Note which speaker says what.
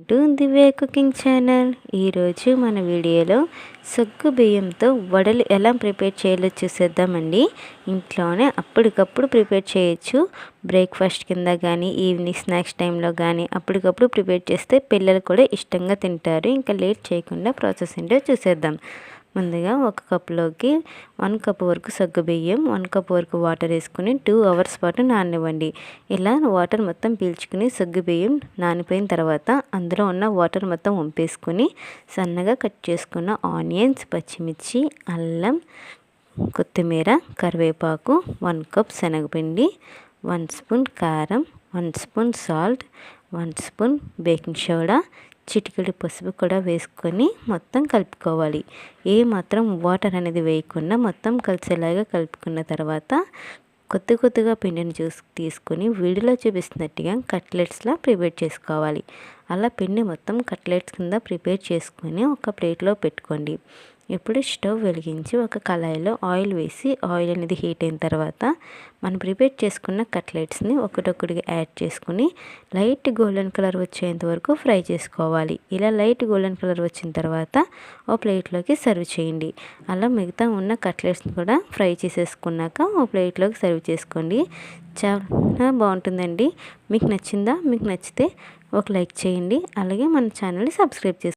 Speaker 1: To Divya cooking channel. ఈరోజు మన వీడియోలో సగ్గు బియ్యంతో వడలు ఎలా ప్రిపేర్ చేయాలో చూసేద్దామండి. ఇంట్లోనే అప్పటికప్పుడు ప్రిపేర్ చేయొచ్చు. బ్రేక్ఫాస్ట్ కింద కానీ ఈవినింగ్ స్నాక్స్ టైంలో కానీ అప్పటికప్పుడు ప్రిపేర్ చేస్తే పిల్లలు కూడా ఇష్టంగా తింటారు. ఇంకా లేట్ చేయకుండా ప్రాసెస్ ఏంటో చూసేద్దాం. ముందుగా ఒక కప్లోకి 1 కప్ వరకు సగ్గుబియ్యం, 1 కప్ వరకు వాటర్ వేసుకుని 2 అవర్స్ పాటు నాననివ్వండి. ఇలా వాటర్ మొత్తం పీల్చుకుని సగ్గుబియ్యం నానిపోయిన తర్వాత అందులో ఉన్న వాటర్ మొత్తం వంపేసుకుని సన్నగా కట్ చేసుకున్న ఆనియన్స్, పచ్చిమిర్చి, అల్లం, కొత్తిమీర, కరివేపాకు, 1 కప్ శనగపిండి, 1 స్పూన్ కారం, 1 spoon salt, 1 spoon baking soda, చిటికెడు పసుపు కూడా వేసుకొని మొత్తం కలుపుకోవాలి. ఏ మాత్రం వాటర్ అనేది వేయకుండా మొత్తం కలిసేలాగా కలుపుకున్న తర్వాత కొద్దిగా పిండిని తీసుకొని వీడియోలో చూపిస్తున్నట్టుగా కట్లెట్స్లా ప్రిపేర్ చేసుకోవాలి. అలా పిండి మొత్తం కట్లెట్స్ కింద ప్రిపేర్ చేసుకొని ఒక ప్లేట్లో పెట్టుకోండి. ఇప్పుడు స్టవ్ వెలిగించి ఒక కళాయిలో ఆయిల్ వేసి ఆయిల్ అనేది హీట్ అయిన తర్వాత మనం ప్రిపేర్ చేసుకున్న కట్లెట్స్ని ఒకటొక్కటిగా యాడ్ చేసుకుని లైట్ గోల్డెన్ కలర్ వచ్చేంత వరకు ఫ్రై చేసుకోవాలి. ఇలా లైట్ గోల్డెన్ కలర్ వచ్చిన తర్వాత ఓ ప్లేట్లోకి సర్వ్ చేయండి. అలా మిగతా ఉన్న కట్లెట్స్ని కూడా ఫ్రై చేసేసుకున్నాక ఓ ప్లేట్లోకి సర్వ్ చేసుకోండి. చాలా బాగుంటుందండి. మీకు నచ్చిందా? మీకు నచ్చితే ఒక లైక్ చేయండి. అలాగే మన ఛానల్ని సబ్స్క్రైబ్ చేసుకోండి.